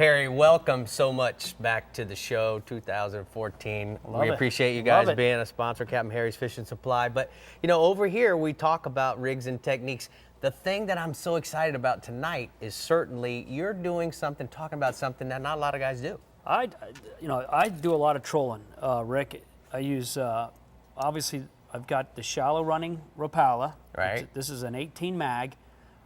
Harry, welcome so much back to the show, 2014. We appreciate you guys being a sponsor, Captain Harry's Fishing Supply. But, you know, over here we talk about rigs and techniques. The thing that I'm so excited about tonight is certainly you're doing something, talking about something that not a lot of guys do. I do a lot of trolling, Rick. I use, obviously, I've got the shallow running Rapala. Right. This is an 18 mag.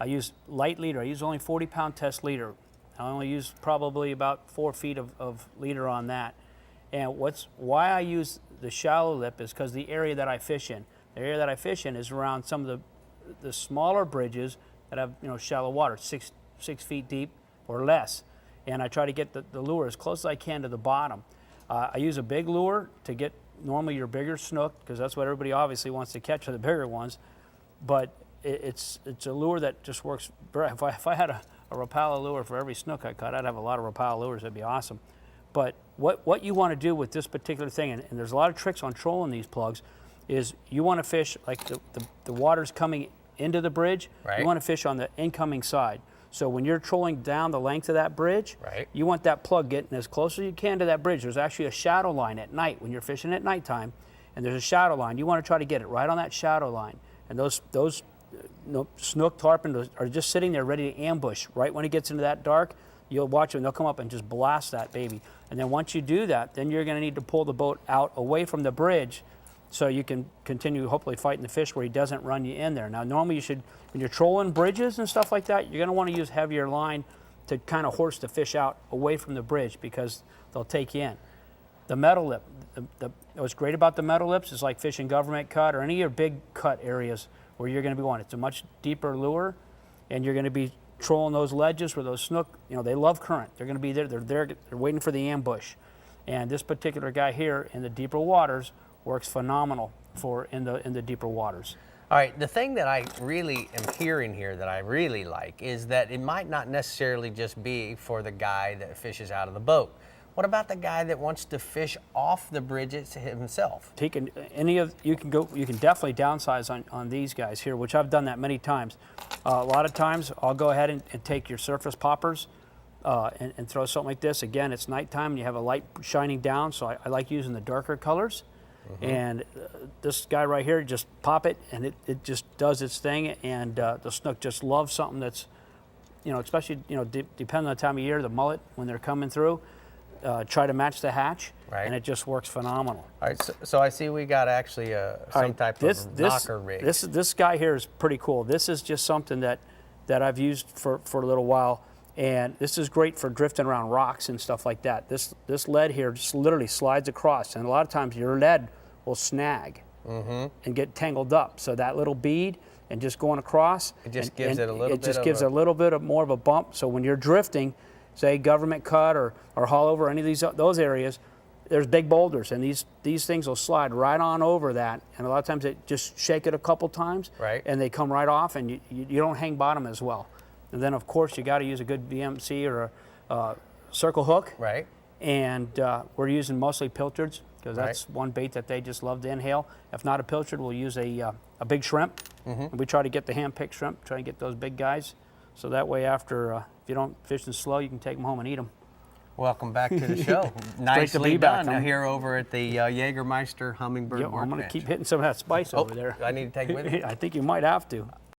I use light leader. I use only 40-pound test leader. I only use probably about 4 feet of leader on that. And why I use the shallow lip is because the area that I fish in. The area that I fish in is around some of the smaller bridges that have, you know, shallow water, six feet deep or less. And I try to get the lure as close as I can to the bottom. I use a big lure to get normally your bigger snook, because that's what everybody obviously wants to catch, are the bigger ones. But it's a lure that just works. If I had a Rapala lure for every snook I caught, I'd have a lot of Rapala lures. That'd be awesome. But what you want to do with this particular thing, and there's a lot of tricks on trolling these plugs, is you want to fish like the water's coming into the bridge. Right. You want to fish on the incoming side. So when you're trolling down the length of that bridge, right, you want that plug getting as close as you can to that bridge. There's actually a shadow line at night when you're fishing at nighttime, and there's a shadow line. You want to try to get it right on that shadow line. And those snook, tarpon are just sitting there ready to ambush. Right when it gets into that dark, you'll watch them, they'll come up and just blast that baby. And then once you do that, then you're going to need to pull the boat out away from the bridge so you can continue hopefully fighting the fish where he doesn't run you in there. Now normally you should, when you're trolling bridges and stuff like that, you're going to want to use heavier line to kind of horse the fish out away from the bridge because they'll take you in. The metal lip, what's great about the metal lips is like fishing government cut or any of your big cut areas where you're going to be wanting. It's a much deeper lure, and you're going to be trolling those ledges where those snook, you know, they love current. They're going to be there. They're waiting for the ambush. And this particular guy here in the deeper waters works phenomenal for in the deeper waters. All right, the thing that I really am hearing here that I really like is that it might not necessarily just be for the guy that fishes out of the boat. What about the guy that wants to fish off the bridges himself? He can, you can definitely downsize on these guys here, which I've done that many times. A lot of times I'll go ahead and take your surface poppers and throw something like this. Again, it's nighttime and you have a light shining down, so I like using the darker colors. Mm-hmm. And this guy right here, just pop it and it just does its thing, and the snook just loves something that's, you know, especially, you know, depending on the time of year, the mullet, when they're coming through, try to match the hatch, right, and it just works phenomenal. All right, so I see we got actually some type of knocker rig. This guy here is pretty cool. This is just something that I've used for a little while, and this is great for drifting around rocks and stuff like that. This lead here just literally slides across, and a lot of times your lead will snag and get tangled up. So that little bead and just going across, it just gives it a little bit. It just gives a little bit more of a bump. So when you're drifting, say government cut or haul over any of those areas, there's big boulders, and these things will slide right on over that, and a lot of times they just shake it a couple times, right, and they come right off, and you don't hang bottom as well. And then of course you got to use a good BMC or a circle hook, right, and we're using mostly pilchards because that's one bait that they just love to inhale. If not a pilchard, we'll use a big shrimp, and we try to get the hand-picked shrimp, try to get those big guys, so that way after if you don't fish them slow, you can take them home and eat them. Welcome back to the show. Nicely done. Now here over at the Jägermeister Hummingbird Workbench. I'm going to keep hitting some of that spice over there. I need to take it with me? I think you might have to.